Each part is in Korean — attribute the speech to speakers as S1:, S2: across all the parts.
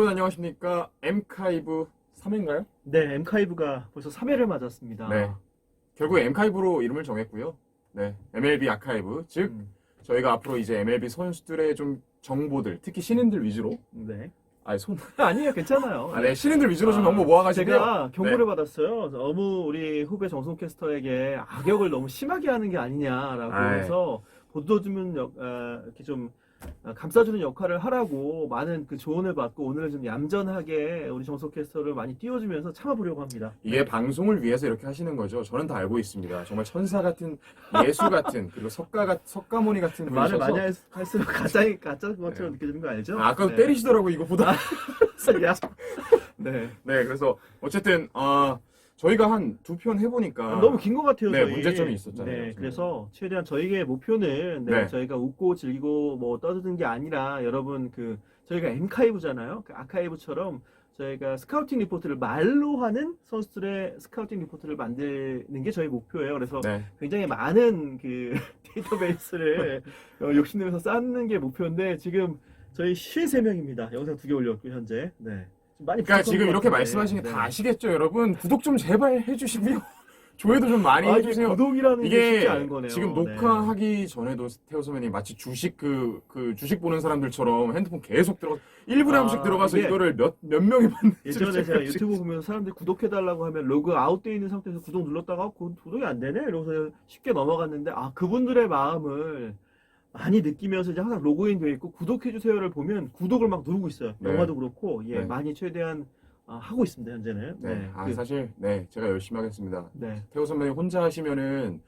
S1: 여러분 안녕하십니까. 엠카이브 3회인가요?
S2: 네, 엠카이브가 벌써 3회를 맞았습니다.
S1: 네. 결국 엠카이브로 이름을 정했고요. 네. MLB 아카이브. 즉, 저희가 앞으로 이제 MLB 선수들의 좀 정보들, 특히 신인들 위주로.
S2: 네.
S1: 아니에요.
S2: 괜찮아요.
S1: 네, 신인들 위주로 좀 정보 모아가지고요.
S2: 제가 경고를 받았어요. 너무 우리 후배 정성 캐스터에게 악역을 너무 심하게 하는 게 아니냐라고 해서 보도주문 이렇게 좀 감싸주는 역할을 하라고 많은 그 조언을 받고 오늘은 좀 얌전하게 우리 정석 캐스터를 많이 띄워주면서 참아보려고 합니다.
S1: 이게 방송을 위해서 이렇게 하시는 거죠. 저는 다 알고 있습니다. 정말 천사 같은, 예수 같은, 그리고 석가모니 같은 분이셔서.
S2: 말을 많이 할수록 가짜 것처럼 느껴지는 거 알죠?
S1: 아까도 때리시더라고 이거 보다.
S2: 네.
S1: 네, 그래서 어쨌든 저희가 한 2편 해보니까
S2: 너무 긴 것 같아요.
S1: 네,
S2: 저희.
S1: 문제점이 있었잖아요.
S2: 네, 그래서 최대한 저희의 목표는 저희가 웃고 즐기고 뭐 떠드는 게 아니라 여러분 저희가 엠카이브잖아요. 그 아카이브처럼 저희가 스카우팅 리포트를 말로 하는 선수들의 스카우팅 리포트를 만드는 게 저희 목표예요. 그래서 굉장히 많은 그 데이터베이스를 욕심내면서 쌓는 게 목표인데 지금 저희 53명입니다. 영상 2개 올렸고 현재. 네.
S1: 그러니까 지금 이렇게 말씀하시는 게 다 아시겠죠, 여러분? 구독 좀 제발 해주시고요. 조회도 좀 많이 해주세요.
S2: 구독이라는 게 쉽지 않은 거네요.
S1: 지금 녹화하기 전에도 태호 선배님 마치 주식 주식 보는 사람들처럼 핸드폰 계속 들어가 1분에 한 번씩 들어가서 이거를 몇 명이 봤는지
S2: 예전에 제가 유튜브 보면서 사람들이 구독해달라고 하면 로그 아웃되어 있는 상태에서 구독 눌렀다가 구독이 안 되네? 이러고서 쉽게 넘어갔는데 그분들의 마음을 많이 느끼면서 이제 항상 로그인 되어 있고 구독해주세요를 보면 구독을 막 누르고 있어요. 영화도 그렇고 많이 최대한 하고 있습니다. 현재는.
S1: 사실 제가 열심히 하겠습니다.
S2: 네.
S1: 태호 선배님 혼자 하시면은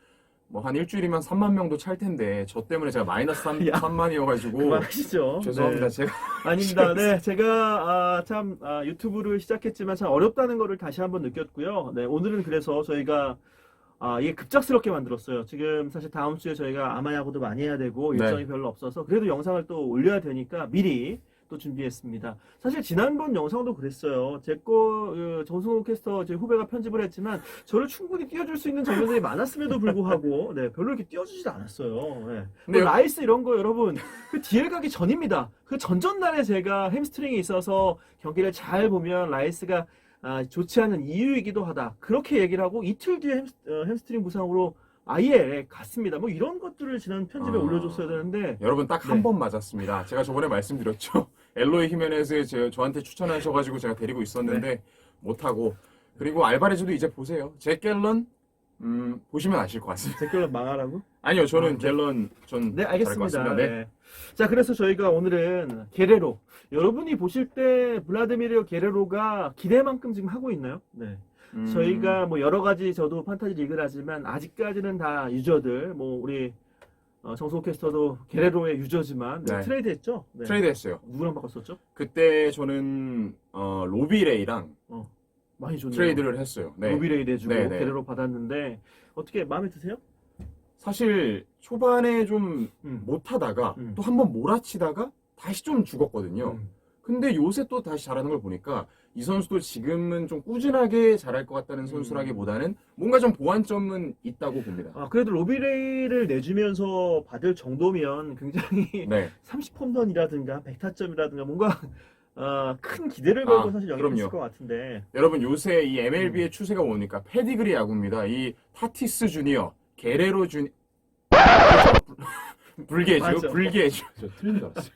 S1: 뭐 한 일주일이면 3만 명도 찰 텐데 저 때문에 제가 마이너스 3만이어가지고
S2: 그만하시죠.
S1: 죄송합니다. 제가
S2: 아닙니다. 네, 제가 참 유튜브를 시작했지만 참 어렵다는 거를 다시 한번 느꼈고요. 네, 오늘은 그래서 저희가 이게 급작스럽게 만들었어요. 지금 사실 다음 주에 저희가 아마야구도 많이 해야 되고 일정이 별로 없어서 그래도 영상을 또 올려야 되니까 미리 또 준비했습니다. 사실 지난번 영상도 그랬어요. 정승호 캐스터 제 후배가 편집을 했지만 저를 충분히 띄워줄 수 있는 장면들이 많았음에도 불구하고 별로 이렇게 띄워주지 않았어요. 근데 라이스 이런 거 여러분 그 DL 가기 전입니다. 그 전전날에 제가 햄스트링이 있어서 경기를 잘 보면 라이스가 좋지 않은 이유이기도 하다. 그렇게 얘기를 하고 이틀 뒤에 햄스트링 부상으로 아예 갔습니다. 뭐 이런 것들을 지난 편집에 올려줬어야 되는데
S1: 여러분 딱 한 번 맞았습니다. 제가 저번에 말씀드렸죠. 엘로이 히메네즈 저한테 추천하셔가지고 제가 데리고 있었는데 못하고 그리고 알바레즈도 이제 보세요. 잭 갤런 보시면 아실 것 같습니다.
S2: 잭 갤런 망하라고?
S1: 아니요, 저는 갤런
S2: 네, 알겠습니다. 네. 자, 그래서 저희가 오늘은 게레로 여러분이 보실 때 블라디미르 게레로가 기대만큼 지금 하고 있나요? 네. 저희가 뭐 여러 가지 저도 판타지 리그를 하지만 아직까지는 다 유저들 우리 정성호 캐스터도 게레로의 유저지만 트레이드했죠?
S1: 트레이드했어요.
S2: 누구랑 바꿨었죠?
S1: 그때 저는 로비레이랑
S2: 많이 좋네요.
S1: 트레이드를 했어요.
S2: 로비레이 내주고 게레로 받았는데 어떻게 마음에 드세요?
S1: 사실 초반에 좀 못하다가 또 한 번 몰아치다가 다시 좀 죽었거든요. 근데 요새 또 다시 잘하는 걸 보니까 이 선수도 지금은 좀 꾸준하게 잘할 것 같다는 선수라기보다는 뭔가 좀 보완점은 있다고 봅니다.
S2: 그래도 로비레이를 내주면서 받을 정도면 굉장히 30홈런이라든가 100타점이라든가 뭔가 큰 기대를 걸고 사실 영입했을 것 같은데
S1: 여러분 요새 이 MLB의 추세가 뭡니까? 페디그리 야구입니다. 이 타티스 주니어, 게레로 주니어 불게주. 저 틀린 줄 알았어요.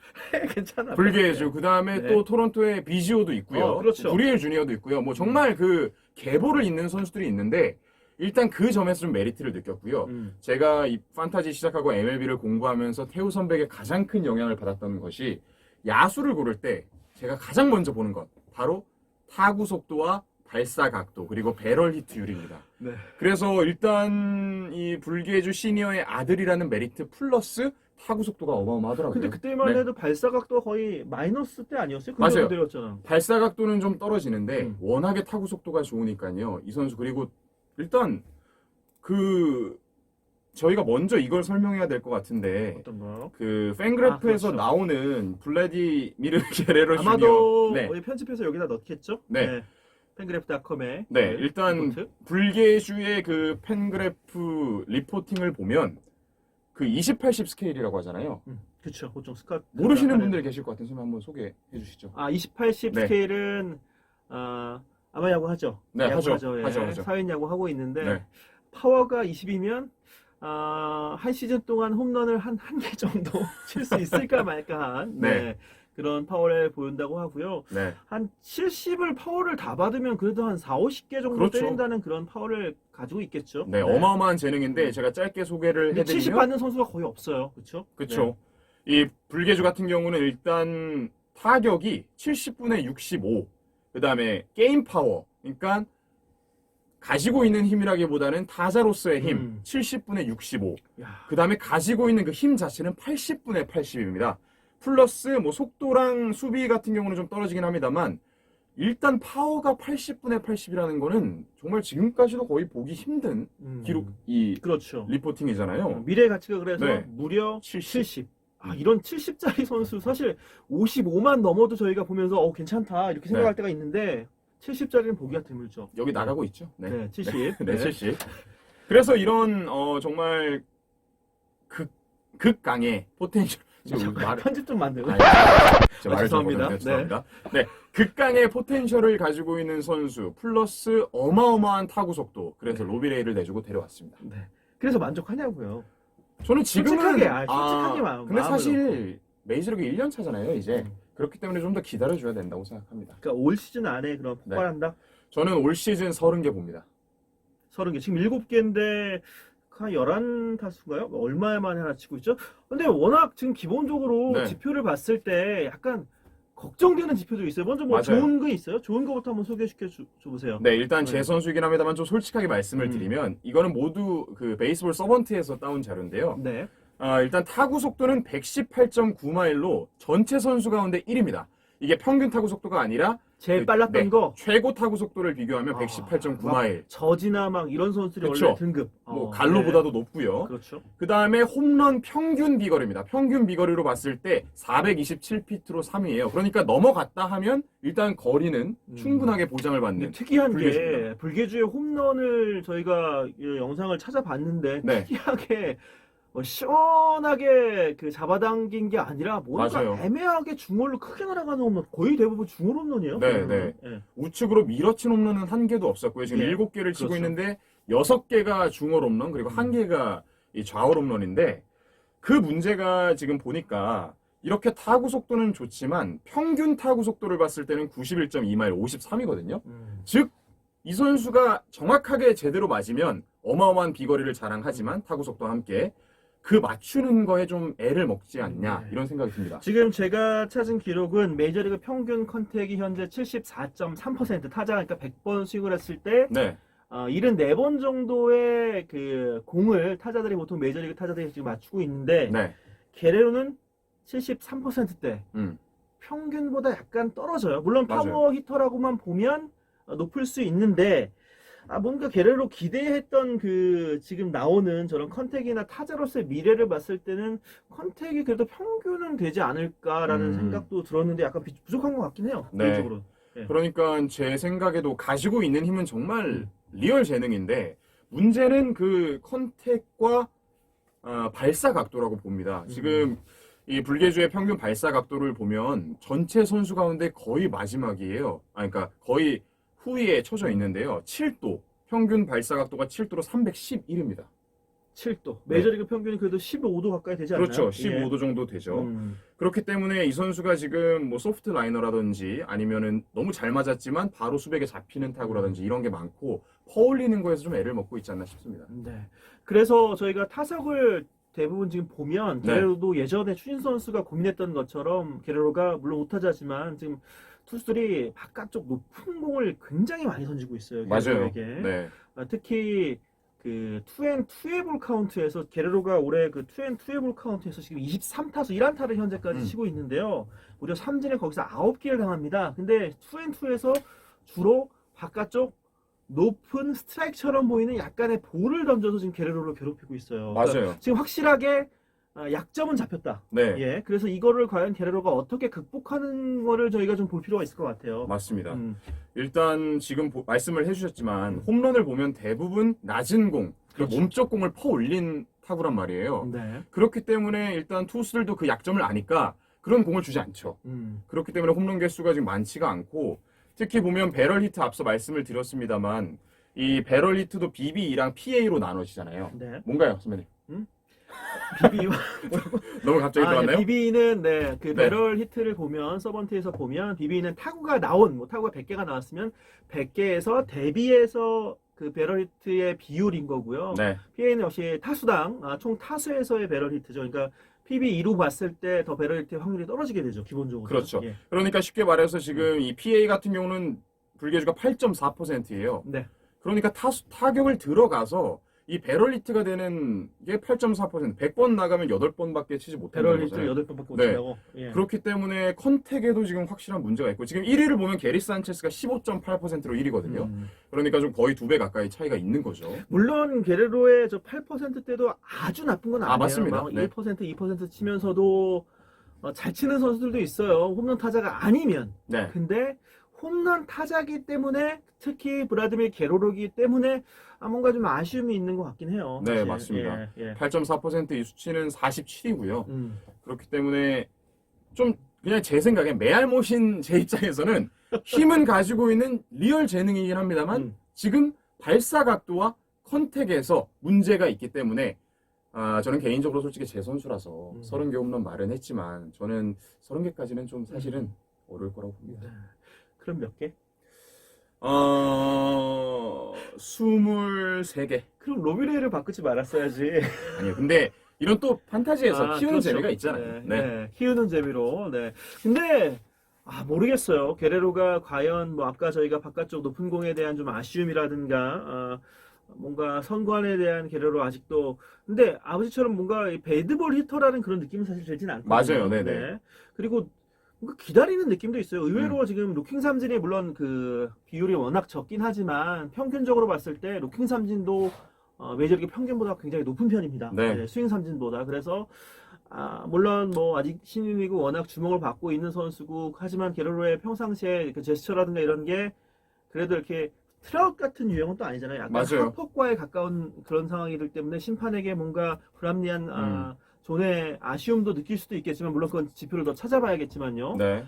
S2: 괜찮아.
S1: 불게주. 그 다음에 또 토론토에 비지오도 있고요.
S2: 그렇죠.
S1: 구리엘 주니어도 있고요. 뭐 정말 그 계보를 잇는 선수들이 있는데 일단 그 점에서 좀 메리트를 느꼈고요. 제가 이 판타지 시작하고 MLB를 공부하면서 태우 선배에게 가장 큰 영향을 받았던 것이 야수를 고를 때 제가 가장 먼저 보는 것 바로 타구 속도와 발사 각도 그리고 배럴 히트율입니다. 그래서 일단 이 불기해주 시니어의 아들이라는 메리트 플러스 타구 속도가 어마어마하더라고요.
S2: 근데 그때만 해도 발사 각도가 거의 마이너스 때 아니었어요?
S1: 맞아요.
S2: 그때였잖아.
S1: 발사 각도는 좀 떨어지는데 워낙에 타구 속도가 좋으니까요. 이 선수 그리고 일단 저희가 먼저 이걸 설명해야 될 것 같은데
S2: 어떤 거요?
S1: 그 팬그래프에서
S2: 그렇죠.
S1: 나오는 블라디미르 게레로
S2: 아마도
S1: 주니어
S2: 편집해서 여기다 넣겠죠? 팬그래프닷컴에
S1: 일단
S2: 리포트?
S1: 불계주의 그 팬그래프 리포팅을 보면 그 20-80 스케일이라고 하잖아요.
S2: 그렇죠. 보통 스카우트
S1: 모르시는 분들 계실 것 같은 선수 한번 소개해 주시죠.
S2: 28, 10
S1: 네.
S2: 스케일은 아마 야구 하죠.
S1: 네,
S2: 야구
S1: 하죠.
S2: 예.
S1: 하죠.
S2: 사회인 야구 하고 있는데
S1: 네.
S2: 파워가 20이면 한 시즌 동안 홈런을 한 개 정도 칠 수 있을까 말까한
S1: 네.
S2: 그런 파워를 보인다고 하고요.
S1: 네.
S2: 한 70을 파워를 다 받으면 그래도 한 4, 50개 정도
S1: 그렇죠.
S2: 때린다는 그런 파워를 가지고 있겠죠.
S1: 네, 어마어마한 재능인데 제가 짧게 소개를
S2: 70
S1: 해드리면
S2: 받는 선수가 거의 없어요. 그렇죠?
S1: 그렇죠. 이 불개주 같은 경우는 일단 타격이 70분의 65. 그다음에 게임 파워. 그러니까 가지고 있는 힘이라기보다는 타자로서의 힘 70분의 65. 그다음에 가지고 있는 그 힘 자체는 80분의 80입니다. 플러스 뭐 속도랑 수비 같은 경우는 좀 떨어지긴 합니다만 일단 파워가 80분의 80이라는 거는 정말 지금까지도 거의 보기 힘든 기록
S2: 그렇죠.
S1: 리포팅이잖아요.
S2: 미래 가치가 그래서
S1: 네.
S2: 무려
S1: 70.
S2: 70. 이런 70짜리 선수 사실 55만 넘어도 저희가 보면서 괜찮다 이렇게 생각할 때가 있는데 70짜리는 보기가 드물죠.
S1: 여기 나가고 있죠.
S2: 네, 70.
S1: 네, 70. 그래서 이런 정말 극강의 포텐셜
S2: 편집 좀 만들고.
S1: 죄송합니다. 죄송합니다. 네, 극강의 포텐셜을 가지고 있는 선수 플러스 어마어마한 타구 속도. 그래서 로비레이를 내주고 데려왔습니다.
S2: 네. 그래서 만족하냐고요.
S1: 저는 지금은
S2: 솔직하게
S1: 근데 사실 메이저리그 1년 차잖아요, 이제. 그렇기 때문에 좀 더 기다려줘야 된다고 생각합니다.
S2: 그러니까 올 시즌 안에 그런 폭발한다?
S1: 저는 올 시즌 30개 봅니다.
S2: 30개. 지금 7개인데 한 11타수인가요? 얼마 만에 하나 치고 있죠? 근데 워낙 지금 기본적으로 지표를 봤을 때 약간 걱정되는 지표도 있어요. 먼저 뭐
S1: 맞아요.
S2: 좋은 거 있어요? 좋은 거부터 한번 소개시켜 줘보세요.
S1: 네, 일단 제 선수이긴 합니다만 좀 솔직하게 말씀을 드리면 이거는 모두 그 베이스볼 서번트에서 따온 자료인데요.
S2: 네.
S1: 일단 타구 속도는 118.9마일로 전체 선수 가운데 1위입니다. 이게 평균 타구 속도가 아니라
S2: 제일 빨랐던 거
S1: 최고 타구 속도를 비교하면 118.9마일.
S2: 저지나 막 이런 선수들이
S1: 그쵸.
S2: 원래 등급
S1: 뭐 갈로보다도 높고요.
S2: 그렇죠.
S1: 그 다음에 홈런 평균 비거리입니다. 평균 비거리로 봤을 때 427피트로 3위예요. 그러니까 넘어갔다 하면 일단 거리는 충분하게 보장을 받는.
S2: 특이한
S1: 불개주입니다.
S2: 게 불개주의 홈런을 저희가 이 영상을 찾아봤는데 특이하게 시원하게 그 잡아당긴 게 아니라 뭔가
S1: 맞아요.
S2: 애매하게 중홀로 크게 날아가는 홈런 거의 대부분 중홀 홈런이에요.
S1: 네. 우측으로 밀어친 홈런은 한 개도 없었고요. 지금 7개를 치고
S2: 그렇죠.
S1: 있는데 6개가 중홀 홈런 그리고 1개가 이 좌홀 홈런인데 그 문제가 지금 보니까 이렇게 타구 속도는 좋지만 평균 타구 속도를 봤을 때는 91.2마일 53이거든요. 즉 이 선수가 정확하게 제대로 맞으면 어마어마한 비거리를 자랑하지만 타구 속도와 함께 그 맞추는 거에 좀 애를 먹지 않냐 이런 생각이 듭니다.
S2: 지금 제가 찾은 기록은 메이저리그 평균 컨택이 현재 74.3% 타자가 그러니까 100번 스윙을 했을 때 74번 정도의 그 공을 타자들이 보통 메이저리그 타자들이 지금 맞추고 있는데 게레로는 73%대 평균보다 약간 떨어져요. 물론 파워 히터라고만 보면 높을 수 있는데 뭔가 게레로 기대했던 그 지금 나오는 저런 컨택이나 타자로서의 미래를 봤을 때는 컨택이 그래도 평균은 되지 않을까라는 생각도 들었는데 약간 부족한 것 같긴 해요. 개인적으로.
S1: 그러니까 제 생각에도 가지고 있는 힘은 정말 리얼 재능인데 문제는 그 컨택과 발사 각도라고 봅니다. 지금 이 불개주의 평균 발사 각도를 보면 전체 선수 가운데 거의 마지막이에요. 그러니까 거의 후위에 쳐져 있는데요. 7도. 평균 발사 각도가 7도로 311입니다.
S2: 7도. 메이저리그 평균이 그래도 15도 가까이 되지 않나요?
S1: 그렇죠. 15도 정도 되죠. 그렇기 때문에 이 선수가 지금 뭐 소프트 라이너라든지 아니면은 너무 잘 맞았지만 바로 수백에 잡히는 타구라든지 이런 게 많고 퍼올리는 거에서 좀 애를 먹고 있지 않나 싶습니다.
S2: 네. 그래서 저희가 타석을 대부분 지금 보면 게레로도 예전에 추신 선수가 고민했던 것처럼 게레로가 물론 우타자지만 지금 투수들이 바깥쪽 높은 공을 굉장히 많이 던지고 있어요.
S1: 맞아요.
S2: 특히 그 투앤투의 볼 카운트에서 게레로가 올해 그 투앤투의 볼 카운트에서 지금 23타수 1안타를 현재까지 치고 있는데요. 무려 삼진에 거기서 9개를 당합니다. 근데 투앤투에서 주로 바깥쪽 높은 스트라이크처럼 보이는 약간의 볼을 던져서 지금 게레로를 괴롭히고 있어요.
S1: 맞아요.
S2: 그러니까 지금 확실하게 약점은 잡혔다. 그래서 이거를 과연 게레로가 어떻게 극복하는 거를 저희가 좀 볼 필요가 있을 것 같아요.
S1: 맞습니다. 일단 지금 말씀을 해주셨지만 홈런을 보면 대부분 낮은 공, 몸쪽 공을 퍼올린 타구란 말이에요.
S2: 네.
S1: 그렇기 때문에 일단 투수들도 그 약점을 아니까 그런 공을 주지 않죠. 그렇기 때문에 홈런 개수가 지금 많지가 않고 특히 보면 배럴 히트 앞서 말씀을 드렸습니다만 이 배럴 히트도 BBE랑 PA로 나눠지잖아요.
S2: 네.
S1: 뭔가요, 선배님?
S2: BB
S1: 너무 갑자기 들어왔나요?
S2: BB는 네, 그
S1: 네.
S2: 배럴 히트를 보면 서번트에서 보면 BB는 타구가 나온 뭐 타구가 100개가 나왔으면 100개에서 대비해서 그 배럴 히트의 비율인 거고요.
S1: 네.
S2: PA는 역시 타수당 총 타수에서의 배럴 히트죠. 그러니까 PB2로 봤을 때 더 배럴 히트 확률이 떨어지게 되죠. 기본적으로.
S1: 그렇죠.
S2: 예.
S1: 그러니까 쉽게 말해서 지금 이 PA 같은 경우는 불계주가 8.4%예요.
S2: 네.
S1: 그러니까 타격을 들어가서 이 배럴 히트가 되는 게 8.4%, 100번 나가면 8번밖에 치지 못한다는
S2: 배럴 히트를
S1: 거잖아요.
S2: 8번밖에 못
S1: 네.
S2: 친다고. 예.
S1: 그렇기 때문에 컨택에도 지금 확실한 문제가 있고 지금 1위를 보면 게리 산체스가 15.8%로 1위거든요. 그러니까 좀 거의 2배 가까이 차이가 있는 거죠.
S2: 물론 게레로의 저 8%대도 아주 나쁜 건 아니에요.
S1: 맞습니다.
S2: 막
S1: 네.
S2: 1%, 2% 치면서도 잘 치는 선수들도 있어요. 홈런 타자가 아니면.
S1: 네.
S2: 근데 홈런 타자기 때문에 특히 브라드밀 게로로기 때문에 뭔가 좀 아쉬움이 있는 것 같긴 해요.
S1: 네,
S2: 사실.
S1: 맞습니다.
S2: 예, 예.
S1: 8.4%이 수치는 47이고요. 그렇기 때문에 좀 그냥 제 생각에 메알못인 제 입장에서는 힘은 가지고 있는 리얼 재능이긴 합니다만 지금 발사 각도와 컨택에서 문제가 있기 때문에 저는 개인적으로 솔직히 제 선수라서 30개 홈런 말은 했지만 저는 30개까지는 좀 사실은 어려울 거라고 봅니다.
S2: 그럼 몇 개?
S1: 23개.
S2: 그럼 로비레이를 바꾸지 말았어야지.
S1: 아니요. 근데 이런 또 판타지에서 키우는
S2: 그렇죠.
S1: 재미가 있잖아요.
S2: 네, 네. 키우는 재미로. 네. 근데 모르겠어요. 게레로가 과연 뭐 아까 저희가 바깥쪽 높은 공에 대한 좀 아쉬움이라든가 뭔가 선관에 대한 게레로 아직도 근데 아버지처럼 뭔가 이 배드볼 히터라는 그런 느낌은 사실 들진 않거든요.
S1: 맞아요. 네네.
S2: 네. 그리고 뭔가 기다리는 느낌도 있어요. 의외로 지금 루킹 삼진이 물론 그 비율이 워낙 적긴 하지만 평균적으로 봤을 때 루킹 삼진도 메이저리그 평균보다 굉장히 높은 편입니다.
S1: 네.
S2: 네, 스윙 삼진보다. 그래서 물론 뭐 아직 신인이고 워낙 주목을 받고 있는 선수고 하지만 게레로의 평상시에 그 제스처라든가 이런 게 그래도 이렇게 트라웃 같은 유형은 또 아니잖아요. 약간
S1: 맞아요.
S2: 하퍼과에 가까운 그런 상황이기 때문에 심판에게 뭔가 불합리한 존의 아쉬움도 느낄 수도 있겠지만 물론 그건 지표를 더 찾아봐야겠지만요.
S1: 네.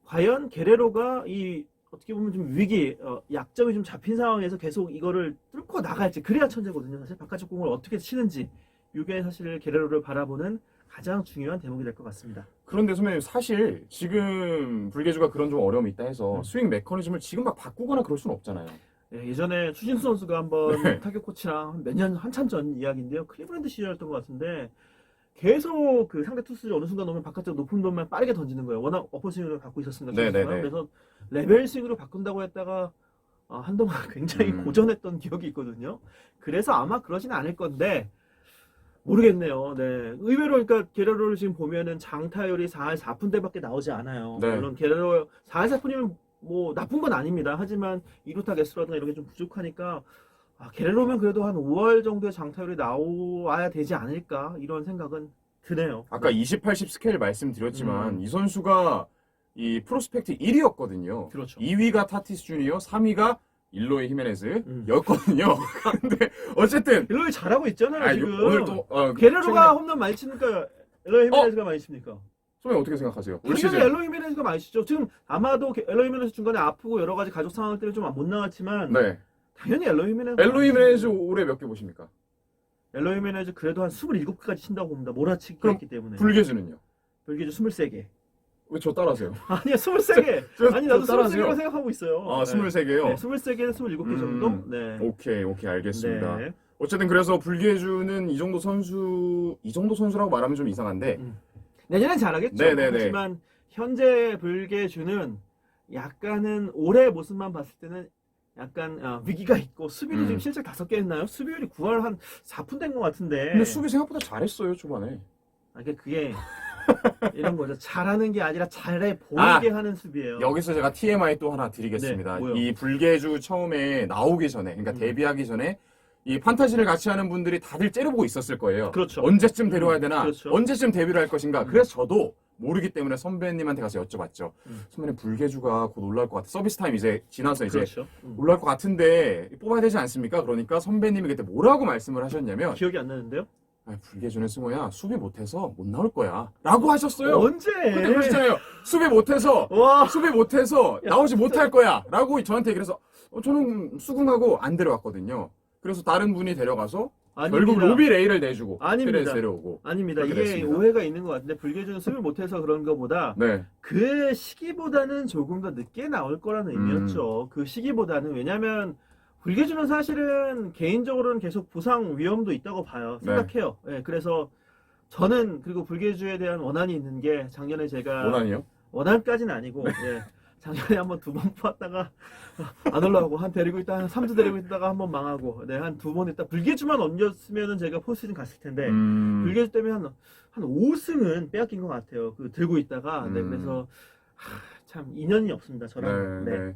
S2: 과연 게레로가 이 어떻게 보면 좀 위기, 약점이 좀 잡힌 상황에서 계속 이거를 뚫고 나갈지 그래야 천재거든요. 사실 바깥쪽 공을 어떻게 치는지 이게 사실 게레로를 바라보는 가장 중요한 대목이 될 것 같습니다.
S1: 그런데 선배님 사실 지금 불계주가 그런 좀 어려움이 있다 해서 스윙 메커니즘을 지금 막 바꾸거나 그럴 수는 없잖아요.
S2: 네, 예전에 추신수 선수가 한번
S1: 네.
S2: 타격 코치랑 몇 년 한참 전 이야기인데요. 클리브랜드 시절이었던 것 같은데 계속 그 상대 투수를 어느 순간 오면 바깥쪽 높은 볼만 빠르게 던지는 거예요. 워낙 어퍼스윙을 갖고 있었으니까.
S1: 네네네.
S2: 그래서 레벨 스윙으로 바꾼다고 했다가 한동안 굉장히 고전했던 기억이 있거든요. 그래서 아마 그러지는 않을 건데 모르겠네요. 네. 의외로 그러니까 게레로를 지금 보면은 장타율이 4할 4푼대밖에 나오지 않아요.
S1: 네.
S2: 물론 게레로 4할 4푼이면 뭐 나쁜 건 아닙니다. 하지만 2루타 개수라든가 이런 게 좀 부족하니까 게레로면 그래도 한 5월 정도의 장타율이 나와야 되지 않을까 이런 생각은 드네요.
S1: 아까 20-80 스케일 말씀드렸지만 이 선수가 이 프로스펙트 1위였거든요.
S2: 그렇죠.
S1: 2위가 타티스 주니어, 3위가 일로이 히메네즈였거든요. 근데 어쨌든
S2: 일로이 잘하고 있잖아요 지금.
S1: 오늘 또
S2: 게레로가 홈런 많이 치니까 엘로이 히메네즈가 많이 칩니까?
S1: 선배님 어떻게 생각하세요? 올
S2: 당연히
S1: 시즌
S2: 엘로이 히메네즈가 많이 치죠. 지금 아마도 엘로이 히메네즈 중간에 아프고 여러 가지 가족 상황 때문에 좀 못 나왔지만
S1: 네.
S2: 당연히 엘로이 히메네즈.
S1: 엘로이 히메네즈 올해 몇 개 보십니까?
S2: 엘로이 히메네즈 그래도 한 27개까지 친다고 봅니다. 몰아치기
S1: 그럼
S2: 했기 때문에.
S1: 불계주는요?
S2: 불계주 23개.
S1: 왜 저 따라하세요?
S2: 아니야 23개. 아니 나도 23개라고 생각하고 있어요.
S1: 23개요?
S2: 네, 23개에서 27개 정도? 네.
S1: 오케이 알겠습니다.
S2: 네.
S1: 어쨌든 그래서 불계주는 이 정도 선수라고 말하면 좀 이상한데
S2: 내년엔 잘하겠죠.
S1: 네네네.
S2: 하지만 현재 불계주는 약간은 올해 모습만 봤을 때는 약간 위기가 있고 수비도 지금 실책 5개 했나요? 수비율이 9할 한 4푼 된 것 같은데.
S1: 근데 수비 생각보다 잘했어요 초반에.
S2: 그게 이런 거죠. 잘하는 게 아니라 잘해 보이게 하는 수비예요.
S1: 여기서 제가 TMI 또 하나 드리겠습니다.
S2: 네, 뭐요?
S1: 이 불계주 처음에 나오기 전에, 그러니까 데뷔하기 전에 이 판타지를 같이 하는 분들이 다들 째려보고 있었을 거예요.
S2: 그렇죠.
S1: 언제쯤 데려와야 되나?
S2: 그렇죠.
S1: 언제쯤 데뷔를 할 것인가? 그래서 저도 모르기 때문에 선배님한테 가서 여쭤봤죠. 선배님 불계주가 곧 올라올 것 같아. 서비스 타임 이제 지나서 이제
S2: 그렇죠.
S1: 올라올 것 같은데 뽑아야 되지 않습니까? 그러니까 선배님이 그때 뭐라고 말씀을 하셨냐면
S2: 기억이 안 나는데요?
S1: 불계주는 승호야 수비 못해서 못 나올 거야 라고 하셨어요.
S2: 언제?
S1: 근데 그러시잖아요. 수비 못해서
S2: 와.
S1: 나오지 못할 거야 라고 저한테 얘기해서 저는 수긍하고 안 데려왔거든요. 그래서 다른 분이 데려가서
S2: 아닙니다.
S1: 결국 로비 레이를 내주고
S2: 아닙니다.
S1: 그래서 데려오고.
S2: 아닙니다.
S1: 그렇게
S2: 이게
S1: 됐습니다.
S2: 오해가 있는 것 같은데 불계주는 수비를 못해서 그런 것보다
S1: 네.
S2: 그 시기보다는 조금 더 늦게 나올 거라는 의미였죠. 그 시기보다는 왜냐하면 불계주는 사실은 개인적으로는 계속 부상 위험도 있다고 봐요.
S1: 네.
S2: 생각해요. 예, 그래서 저는 그리고 불계주에 대한 원한이 있는 게 작년에 제가
S1: 원한이요?
S2: 원한까지는 아니고 예, 작년에 한번 2번 뽑았다가 안 올라오고 한 데리고 있다가 한 3주 데리고 있다가 한번 망하고 네, 한 2번 있다 불계주만 얹었으면은 제가 포스트시즌 갔을 텐데 불계주 때문에 한 5승은 빼앗긴 것 같아요. 그 들고 있다가 네, 그래서 참 인연이 없습니다. 저랑.
S1: 네, 네.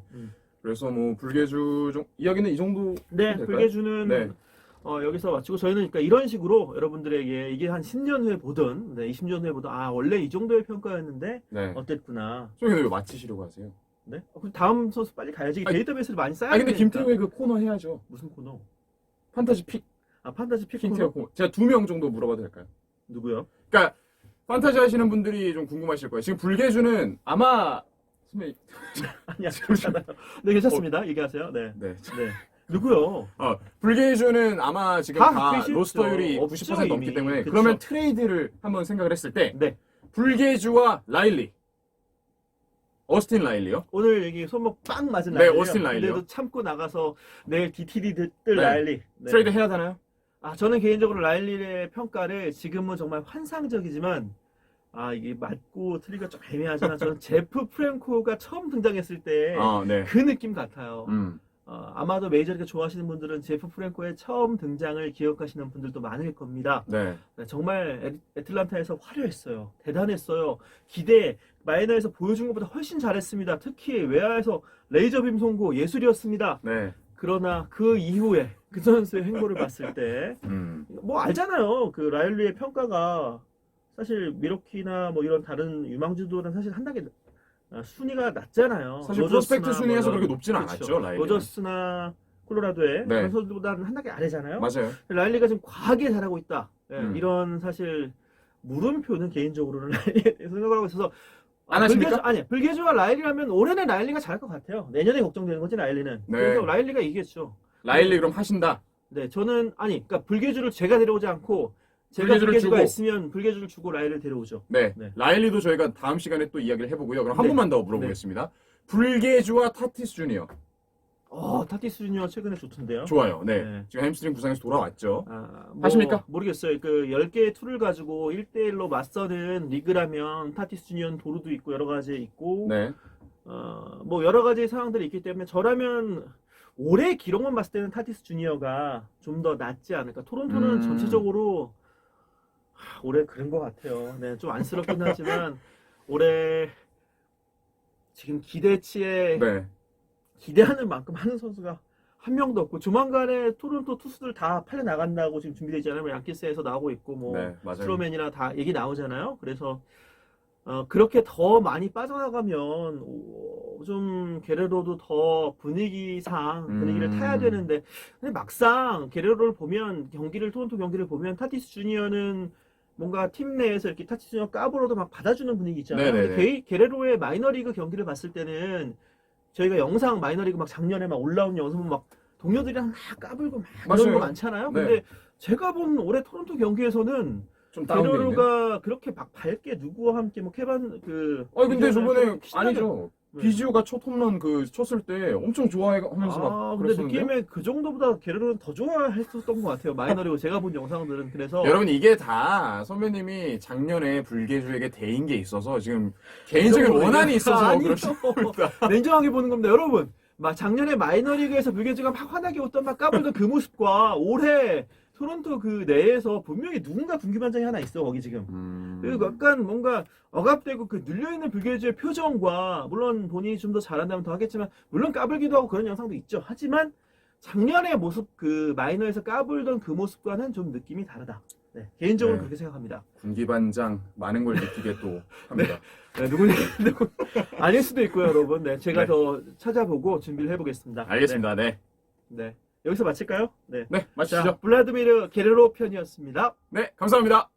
S1: 그래서 뭐 불계주 이야기는 이 정도
S2: 네,
S1: 될까요?
S2: 불계주는
S1: 네.
S2: 여기서 마치고 저희는 그러니까 이런 식으로 여러분들에게 이게 한 10년 후에 보든, 네, 20년 후에 보든 원래 이 정도의 평가였는데
S1: 네.
S2: 어땠구나.
S1: 좀 왜 마치시려고 하세요?
S2: 네? 그럼 다음 선수 빨리 가야지.
S1: 아니,
S2: 데이터베이스를 많이 쌓아야
S1: 근데
S2: 되니까.
S1: 김태우의 그 코너 해야죠.
S2: 무슨 코너?
S1: 판타지 픽.
S2: 판타지 픽
S1: 김태우
S2: 코너?
S1: 코너. 제가 2명 정도 물어봐도 될까요?
S2: 누구요?
S1: 그러니까 판타지 하시는 분들이 좀 궁금하실 거예요. 지금 불계주는 아마 선배
S2: 아니야, 괜찮아요. 네, 괜찮습니다. 얘기하세요. 네.
S1: 네.
S2: 네. 누구요?
S1: 불계주는 아마 지금
S2: 다
S1: 다
S2: 바뀌실
S1: 로스터율이
S2: 없죠,
S1: 90% 넘기
S2: 이미.
S1: 때문에
S2: 그쵸.
S1: 그러면 트레이드를 한번 생각을 했을 때
S2: 네.
S1: 불계주와 라일리 어스틴 라일리요?
S2: 오늘 여기 손목 빵 맞은
S1: 네,
S2: 라일리요.
S1: 오스틴 라일리요.
S2: 근데도 참고 나가서 내일 DTD 뜰
S1: 네.
S2: 라일리. 네.
S1: 트레이드 해야 되나요?
S2: 저는 개인적으로 라일리의 평가를 지금은 정말 환상적이지만 이게 맞고 틀리기가 좀 애매하지만 저는 제프 프랭코가 처음 등장했을 때
S1: 네.
S2: 그 느낌 같아요.
S1: 음.
S2: 아마도 메이저리그 좋아하시는 분들은 제프 프랭코의 처음 등장을 기억하시는 분들도 많을 겁니다.
S1: 네.
S2: 네, 정말 애틀란타에서 화려했어요. 대단했어요. 마이너에서 보여준 것보다 훨씬 잘했습니다. 특히 외야에서 레이저빔 송구 예술이었습니다.
S1: 네.
S2: 그러나 그 이후에 그 선수의 행보를 봤을 때 뭐 알잖아요. 그 라일리의 평가가 사실 미러키나 뭐 이런 다른 유망주들은 사실 한 단계 순위가 낮잖아요.
S1: 사실
S2: 로저스나
S1: 프로스펙트 순위에서
S2: 뭐
S1: 그렇게 높지는
S2: 그쵸.
S1: 않았죠, 라일리는.
S2: 로저스나 콜로라도의
S1: 네.
S2: 그런 선수들보다는 한 단계 아래잖아요.
S1: 맞아요.
S2: 라일리가 지금 과하게 잘하고 있다. 이런 사실 물음표는 개인적으로는 라일리에 대해서 생각을 하고 있어서
S1: 안 하십니까?
S2: 불계주와 라일리라면 올해는 라일리가 잘할 것 같아요. 내년에 걱정되는 거지 라일리는.
S1: 네.
S2: 그래서 라일리가 이기겠죠.
S1: 라일리 그럼 하신다.
S2: 네, 저는 그러니까 불계주를 제가 데려오지 않고 제가
S1: 불계주를
S2: 불계주가
S1: 주고.
S2: 있으면 불계주를 주고 라일리를 데려오죠.
S1: 네.
S2: 네.
S1: 라일리도 저희가 다음 시간에 또 이야기를 해보고요. 그럼 한
S2: 네.
S1: 번만 더 물어보겠습니다. 불계주와 타티스 주니어.
S2: 타티스 주니어 최근에 좋던데요.
S1: 좋아요. 네.
S2: 네.
S1: 지금 햄스트링 부상에서 돌아왔죠.
S2: 뭐,
S1: 하십니까?
S2: 모르겠어요. 그 10개의 툴을 가지고 1대1로 맞서는 리그라면 타티스 주니어는 도루도 있고 여러 가지 있고
S1: 네.
S2: 뭐 여러 가지 상황들이 있기 때문에 저라면 올해 기록만 봤을 때는 타티스 주니어가 좀 더 낫지 않을까. 토론토는 전체적으로 올해 그런 것 같아요. 네, 좀 안쓰럽긴 하지만 올해 지금 기대치에
S1: 네.
S2: 기대하는 만큼 하는 선수가 한 명도 없고 조만간에 토론토 투수들 다 팔려 나간다고 지금 준비되어 있잖아요. 뭐 양키스에서 나오고 있고 뭐
S1: 네, 맞아요.
S2: 스트로맨이나 다 얘기 나오잖아요. 그래서 그렇게 더 많이 빠져나가면 좀 게레로도 더 분위기를 타야 되는데 근데 막상 게레로를 보면 토론토 경기를 보면 타티스 주니어는 뭔가 팀 내에서 이렇게 타티스 주니어 까불어도 막 받아주는 분위기 있잖아요.
S1: 네네네.
S2: 근데 게레로의 마이너리그 경기를 봤을 때는 저희가 영상 마이너리그 막 작년에 막 올라온 영상 보면 막 동료들이랑 막 까불고 막
S1: 맞아요.
S2: 이런 거 많잖아요.
S1: 네.
S2: 근데 제가 본 올해 토론토 경기에서는
S1: 좀 다운돼 있네요.
S2: 게레로가 그렇게 막 밝게 누구와 함께 뭐 케반
S1: 근데 저번에
S2: 신나게-
S1: 아니죠.
S2: 네.
S1: 비지오가 첫 홈런 쳤을 때 엄청 좋아하면서 막
S2: 근데
S1: 그랬었는데.
S2: 느낌에 그 정도보다 게레로는 더 좋아했었던 것 같아요. 마이너리그 제가 본 영상들은 그래서
S1: 여러분 이게 다 선배님이 작년에 불계주에게 대인 게 있어서 지금 개인적인 원한이 있어서
S2: 아니요.
S1: 그러십니다.
S2: 냉정하게 보는 겁니다, 여러분. 막 작년에 마이너리그에서 불계주가 막 화나게 웃던 막 까불던 그 모습과 올해 토론토 그 내에서 분명히 누군가 분기반장이 하나 있어 거기 지금. 그리고 약간 뭔가 억압되고 그 눌려있는 불계주의 표정과 물론 본인이 좀 더 잘한다면 더 하겠지만 물론 까불기도 하고 그런 영상도 있죠. 하지만 작년의 모습 그 마이너에서 까불던 그 모습과는 좀 느낌이 다르다. 네, 개인적으로
S1: 네.
S2: 그렇게 생각합니다.
S1: 군기반장 많은 걸 느끼게 또 합니다.
S2: 네, 누구 아닐 수도 있고요, 여러분. 네, 제가
S1: 네.
S2: 더 찾아보고 준비를 해보겠습니다.
S1: 알겠습니다. 네.
S2: 네. 여기서 마칠까요? 네.
S1: 네, 마치시죠.
S2: 자, 블라드미르 게레로 편이었습니다.
S1: 네, 감사합니다.